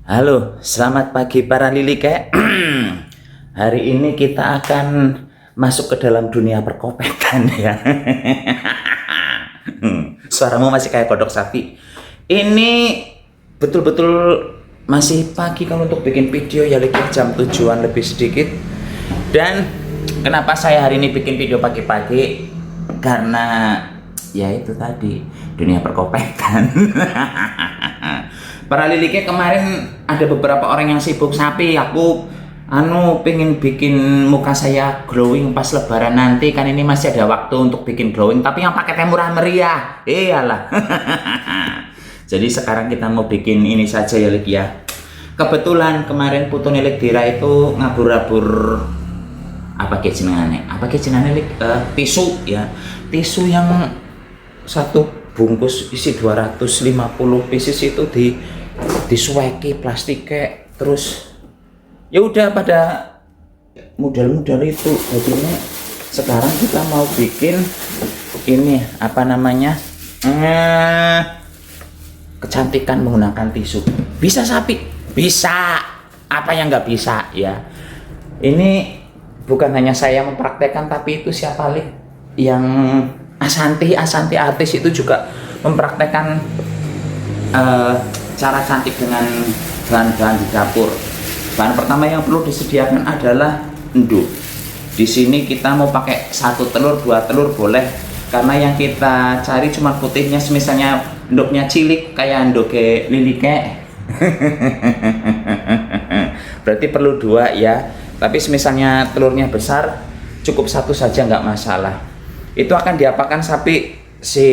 Halo, selamat pagi para lilike. Hari ini kita akan masuk ke dalam dunia perkopekan ya. Suaramu masih kayak kodok sapi. Ini betul-betul masih pagi kalau untuk bikin video ya, jam 7-an lebih sedikit. Dan kenapa saya hari ini bikin video pagi-pagi? Karena ya itu tadi, dunia perkopekan. Para lilike, kemarin ada beberapa orang yang sibuk sapi. Aku pengen bikin muka saya glowing pas lebaran nanti, kan ini masih ada waktu untuk bikin glowing, tapi yang paketnya murah meriah. Iyalah. Jadi sekarang kita mau bikin ini saja ya, Lik ya. Kebetulan kemarin putu Lik Dira itu ngabur-abur apa jenengane Lik, tisu ya. Tisu yang satu bungkus isi 250 pieces itu disuweki plastiknya, terus ya udah pada modal-modal itu. Jadinya sekarang kita mau bikin ini kecantikan menggunakan tisu. Bisa sapi, bisa, apa yang nggak bisa ya. Ini bukan hanya saya mempraktekkan, tapi itu siapa Lik, yang Asanti artis itu juga mempraktekkan cara cantik dengan bahan-bahan di dapur. Bahan pertama yang perlu disediakan adalah enduk. Di sini kita mau pakai 1 telur, 2 telur boleh, karena yang kita cari cuma putihnya. Misalnya enduknya cilik kayak enduknya lilike, berarti perlu 2 ya. Tapi misalnya telurnya besar, cukup 1 saja, nggak masalah. Itu akan diapakan sapi si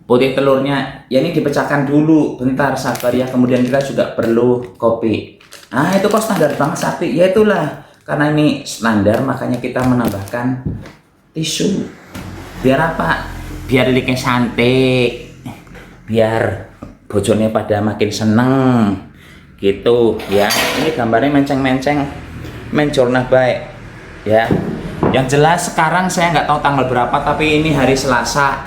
putih telurnya ya. Ini dipecahkan dulu, bentar sabar ya. Kemudian kita juga perlu kopi. Nah itu kok standar banget sapi ya. Itulah, karena ini standar makanya kita menambahkan tisu. Biar apa? Biar liliknya cantik, biar bojone pada makin seneng gitu ya. Ini gambarnya menceng-menceng, mencorna baik ya. Yang jelas sekarang saya nggak tahu tanggal berapa, tapi ini hari Selasa.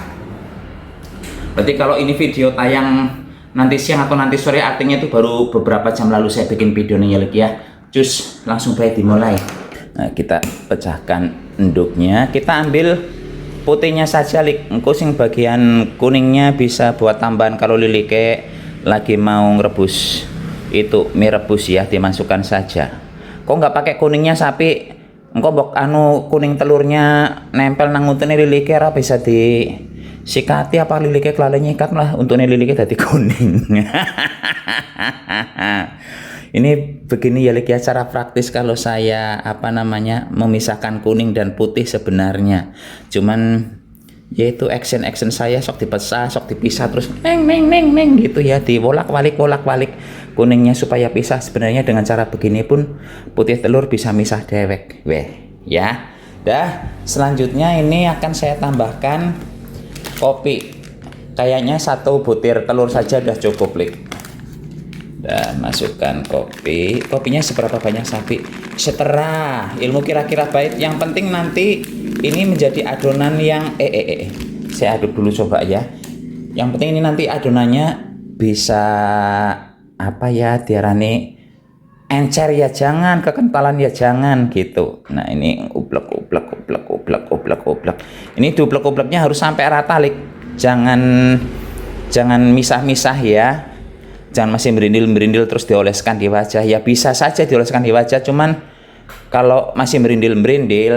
Berarti kalau ini video tayang nanti siang atau nanti sore, artinya itu baru beberapa jam lalu saya bikin videonya ya. Cus, langsung baik dimulai. Nah, kita pecahkan enduknya. Kita ambil putihnya saja, Lik. Engko sing bagian kuningnya bisa buat tambahan kalau lilike lagi mau ngerebus itu mie rebus ya, dimasukkan saja. Kok nggak pakai kuningnya sapi? Engko mbok kuning telurnya nempel nang untune lilike, ora bisa disikati apa lilike kelalen nyikat lah untune lilike dadi kuning. Ini begini ya Lik ya, cara praktis kalau saya memisahkan kuning dan putih sebenarnya. Cuman yaitu action saya sok dipecah, sok dipisah, terus neng gitu ya, dibolak-balik kuningnya supaya pisah. Sebenarnya dengan cara begini pun putih telur bisa misah dewek ya. Dah, selanjutnya ini akan saya tambahkan kopi. Kayaknya 1 butir telur saja udah cukup Lik. Dan masukkan kopi. Kopinya seberapa banyak sapi? Seterah ilmu kira-kira baik. Yang penting nanti ini menjadi adonan yang saya aduk dulu coba ya. Yang penting ini nanti adonannya bisa diarani encer ya jangan, kekentalan ya jangan gitu. Nah ini ublek. Ini diublek-ubleknya harus sampai rata Lik. Jangan misah-misah ya. Jangan masih merindil terus dioleskan di wajah. Ya bisa saja dioleskan di wajah, cuman kalau masih merindil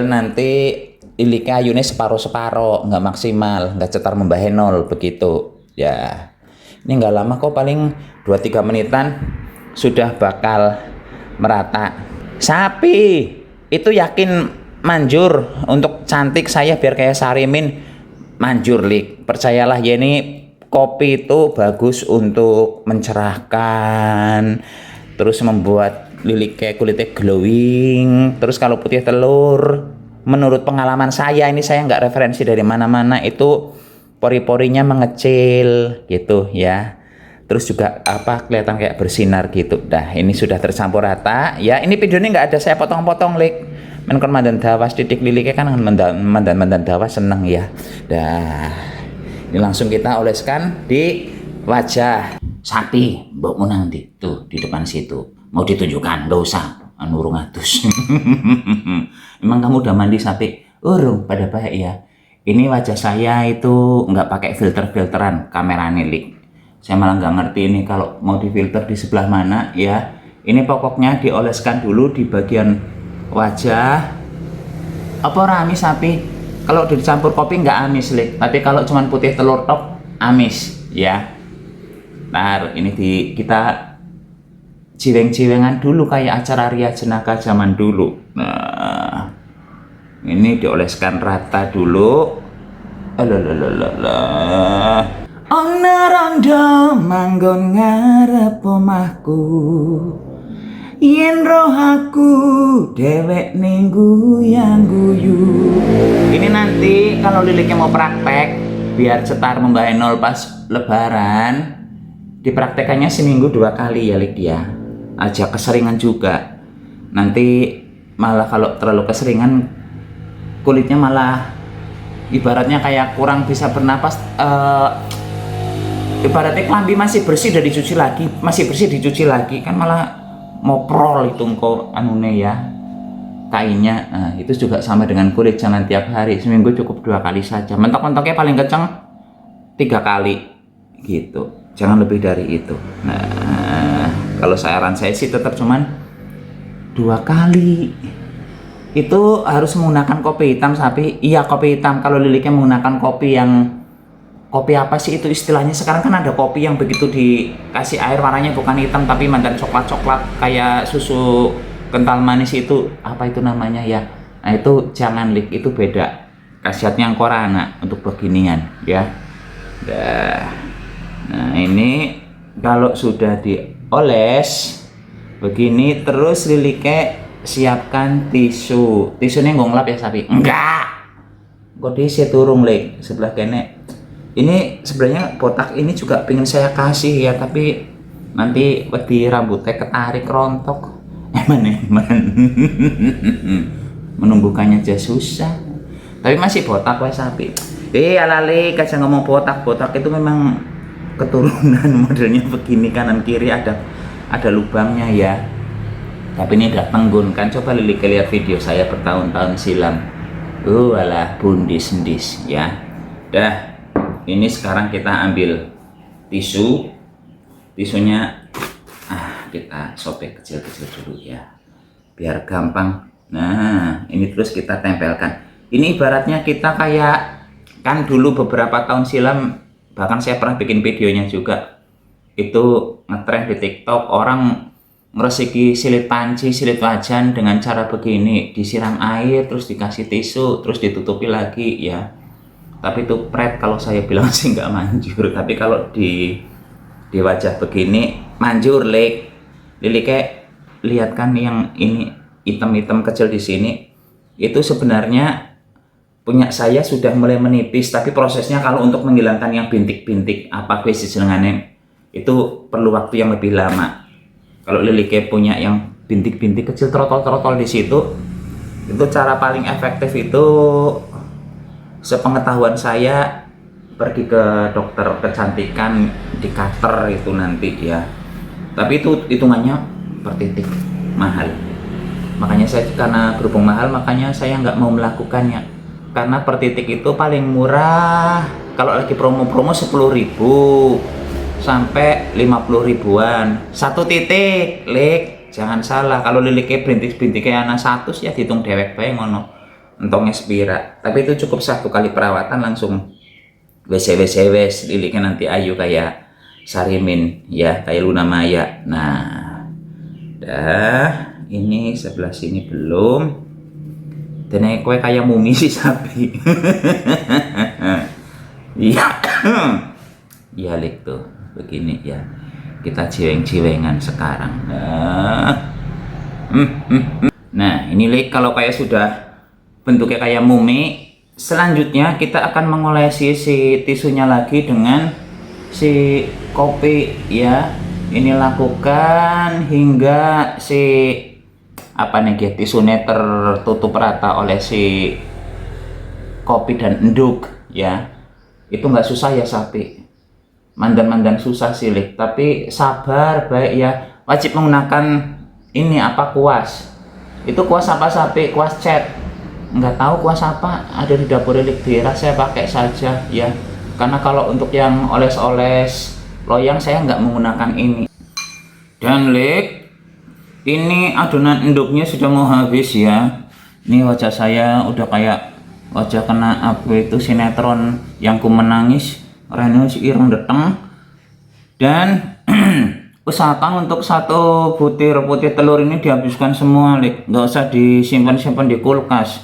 nanti lilike ayune separo-separo, nggak maksimal, nggak cetar membahe 0 begitu ya. Ini nggak lama kok, paling 2-3 menitan sudah bakal merata. Sapi itu yakin manjur untuk cantik saya biar kayak Sarimin, manjur Lik. Percayalah ya, ini kopi itu bagus untuk mencerahkan, terus membuat lilike kulitnya glowing. Terus kalau putih telur, menurut pengalaman saya, ini saya nggak referensi dari mana-mana, itu pori-porinya mengecil gitu ya. Terus juga kelihatan kayak bersinar gitu. Dah, ini sudah tercampur rata ya. Ini videonya nggak ada saya potong-potong Lik. Menkon mandan dawas titik lilike kan mandan dawas seneng ya. Dah, ini langsung kita oleskan di wajah. Sapi, mbok mau nang ndi? Tuh, di depan situ. Mau ditunjukkan? Nggak usah. Urung atus. Emang kamu udah mandi sapi? Urung, pada baik ya. Ini wajah saya itu nggak pakai filter-filteran kamera nilik. Saya malah nggak ngerti ini kalau mau difilter di sebelah mana ya. Ini pokoknya dioleskan dulu di bagian wajah. Apa amis sapi? Kalau dicampur kopi nggak amis lik. Tapi kalau cuman putih telur tok amis ya. Nah, ini kita ciweng-ciwengan dulu kayak acara Ria Jenaka zaman dulu. Nah, ini dioleskan rata dulu. Ana rondo manggon ngarep omahku, yen roh aku dewek ning guyang guyu. Ini nanti kalau Liliknya mau praktek biar cetar membaik nol pas lebaran, dipraktekannya seminggu 2 kali ya Lik ya. Aja keseringan juga, nanti malah kalau terlalu keseringan kulitnya malah ibaratnya kayak kurang bisa bernapas. Ibaratnya kelambi masih bersih dan dicuci lagi, masih bersih dicuci lagi, kan malah mau prol itu kok anune ya kainnya. Nah, itu juga sama dengan kulit, jangan tiap hari, seminggu cukup 2 kali saja, mentok-mentoknya paling kenceng 3 kali gitu, jangan lebih dari itu. Nah, kalau saran saya sih tetap cuman 2 kali. Itu harus menggunakan kopi hitam sapi. Iya, kopi hitam. Kalau Liliknya menggunakan kopi yang kopi apa sih itu istilahnya? Sekarang kan ada kopi yang begitu dikasih air warnanya bukan hitam tapi mandan coklat-coklat kayak susu kental manis, itu apa itu namanya ya? Nah, itu jangan Lik, itu beda. Khasiatnya korana untuk beginian ya. Nah, ini kalau sudah dioles begini, terus Liliknya siapkan tisu. Tisunya nggak ngelap ya sapi? Enggak. Kok diisi turung Lik sebelah kene. Ini sebenarnya botak ini juga pengen saya kasih ya, tapi nanti wedi rambutnya ketarik rontok. Eman. Menumbuhkannya aja susah. Tapi masih botak wes sapi. Alale kasih ngomong botak itu memang keturunan modelnya begini, kanan kiri ada lubangnya ya. Tapi ini udah tenggun kan, coba Lilik lihat video saya bertahun-tahun silam. Alah bundis-ndis ya. Dah, ini sekarang kita ambil tisunya kita sobek kecil-kecil dulu ya, biar gampang. Nah, ini terus kita tempelkan. Ini ibaratnya kita kayak, kan dulu beberapa tahun silam, bahkan saya pernah bikin videonya juga, itu ngetren di TikTok, orang meresiki silit panci, silit wajan dengan cara begini, disiram air terus dikasih tisu terus ditutupi lagi ya. Tapi itu pret, kalau saya bilang sih nggak manjur. Tapi kalau di wajah begini manjur Lik. Lilik lihat kan yang ini hitam-hitam kecil di sini, itu sebenarnya punya saya sudah mulai menipis, tapi prosesnya kalau untuk menghilangkan yang bintik-bintik apa jenengane itu perlu waktu yang lebih lama. Kalau Liliknya punya yang bintik-bintik kecil trotol-trotol di situ, itu cara paling efektif itu sepengetahuan saya pergi ke dokter kecantikan, di cutter itu nanti ya. Tapi itu hitungannya per titik, mahal. Makanya saya, karena berhubung mahal, makanya saya nggak mau melakukannya. Karena per titik itu paling murah kalau lagi promo-promo 10.000 sampai 50 ribuan 1 titik Lik, jangan salah. Kalau Liliknya bintik-bintik kayak anak 100 ya dihitung dewek bae ngono entongnya sepira. Tapi itu cukup 1 kali perawatan langsung wes Liliknya nanti ayu kayak Sarimin ya, kayak Luna Maya. Nah, dah, ini sebelah sini belum. Dan kue kayak mumi sih sapi. Iya. Iya Lik tuh begini ya, kita ciweng-ciwengan sekarang. Nah ini Lik, kalau kayak sudah bentuknya kayak mumi, selanjutnya kita akan mengolesi si tisunya lagi dengan si kopi ya. Ini lakukan hingga si tisunya tertutup rata oleh si kopi dan enduk ya. Itu nggak susah ya sapi. mandan-mandan susah sih Lik, tapi sabar baik ya, wajib menggunakan ini apa, kuas. Itu kuas apa sapi, kuas cat, nggak tahu kuas apa, ada di dapur Lik, biar saya pakai saja ya, karena kalau untuk yang oles-oles loyang saya nggak menggunakan ini. Dan Lik, ini adonan enduknya sudah mau habis ya. Ini wajah saya udah kayak wajah kena apa itu sinetron yang ku menangis, Reno si ireng deteng. Dan usahakan untuk satu butir putih telur ini dihabiskan semua Lik, nggak usah disimpan-simpan di kulkas,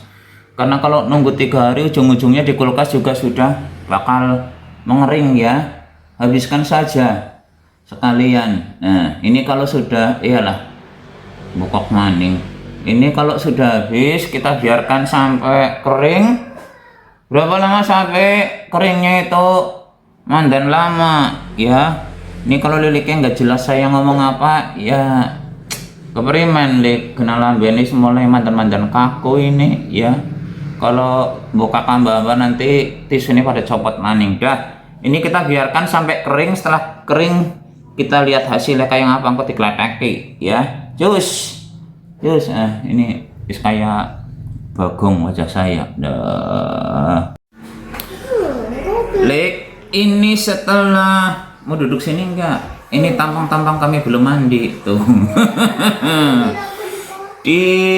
karena kalau nunggu 3 hari ujung-ujungnya di kulkas juga sudah bakal mengering ya. Habiskan saja sekalian. Nah ini kalau sudah, iyalah bokok maning, ini kalau sudah habis kita biarkan sampai kering. Berapa lama sampai keringnya itu? Mandan lama ya. Ini kalau liliknya nggak jelas saya ngomong apa ya, keperimen Lik, kenalan benis mulai mandan-mandan kaku ini ya. Kalau buka kambah nanti tisu ini pada copot maning dah. Ini kita biarkan sampai kering. Setelah kering kita lihat hasilnya kayak apa, engko dikleteki ya. Jus ini kayak bagong wajah saya dah. Lik, ini setelah mau duduk sini enggak? Ini tampang-tampang kami belum mandi tuh.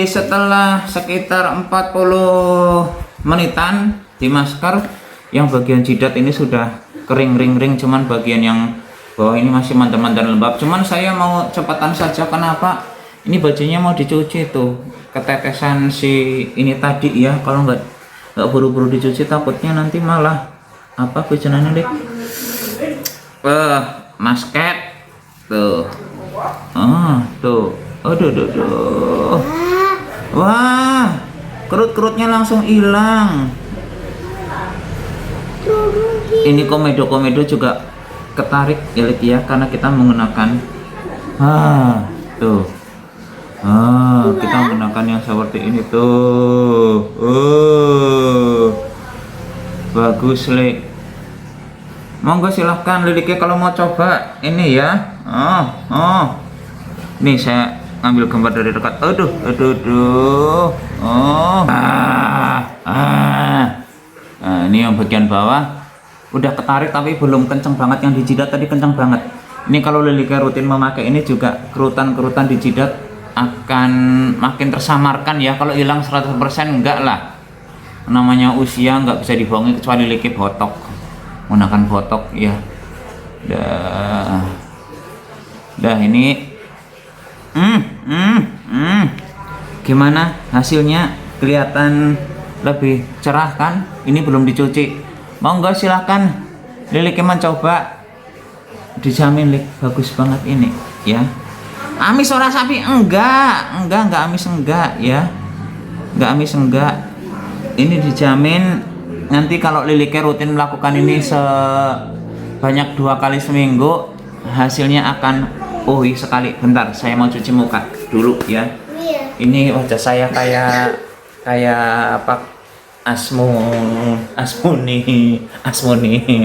Setelah sekitar 40 menitan di masker, yang bagian jidat ini sudah kering ring-ring, cuman bagian yang bawah ini masih mantan-mantan lembab. Cuman saya mau cepatan saja, kenapa? Ini bajunya mau dicuci tuh, ketetesan si ini tadi ya. Kalau nggak buru-buru dicuci takutnya nanti malah apa kujenannya Lik? Masket tuh. Tuh. Aduh. Wah, kerut-kerutnya langsung hilang. Ini komedo juga ketarik ya Lik ya, karena kita menggunakan tuh. Kita menggunakan yang seperti ini tuh. Bagus Lik. Monggo silahkan liliknya kalau mau coba ini ya. Nih saya ambil gambar dari dekat. Aduh. Nah, ini yang bagian bawah udah ketarik tapi belum kenceng banget, yang di jidat tadi kenceng banget. Ini kalau liliknya rutin memakai ini juga kerutan-kerutan di jidat akan makin tersamarkan ya. Kalau hilang 100% enggak lah. Namanya usia nggak bisa dibohongi, kecuali liliknya botok. Menggunakan botok ya. Dah ini gimana hasilnya? Kelihatan lebih cerah kan? Ini belum dicuci. Monggo silahkan liliknya mencoba. Dijamin Lik, bagus banget ini ya. Amis ora sapi? Enggak amis enggak ya. Enggak amis enggak. Ini dijamin. Nanti kalau liliknya rutin melakukan ini sebanyak 2 kali seminggu, hasilnya akan sekali. Bentar, saya mau cuci muka dulu ya. Ini wajah saya kayak apa? Asmuni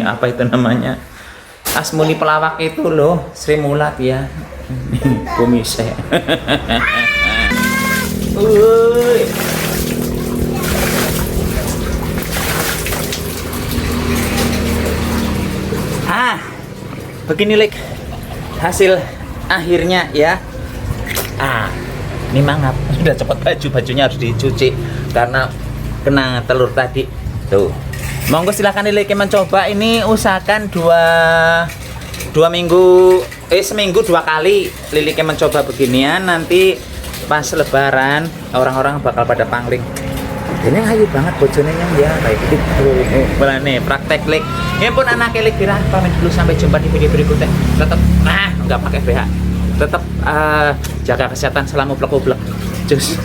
apa itu namanya? Asmuni pelawak itu loh, Sri Mulat ya. Kumise. Begini Lik, hasil akhirnya ya. Ini mangap, udah cepet bajunya harus dicuci karena kena telur tadi tuh. Monggo silahkan Lik mencoba. Ini usahakan seminggu 2 kali liliknya mencoba beginian. Nanti pas lebaran orang-orang bakal pada pangling. Ini ayu banget bojone ya kayak gitu. Berani praktek Lik. Ya pun anak Lik Dira pamit dulu, sampai jumpa di video berikutnya. Tetap nggak pakai BH. Tetap jaga kesehatan selama ublek-ublek. Cus.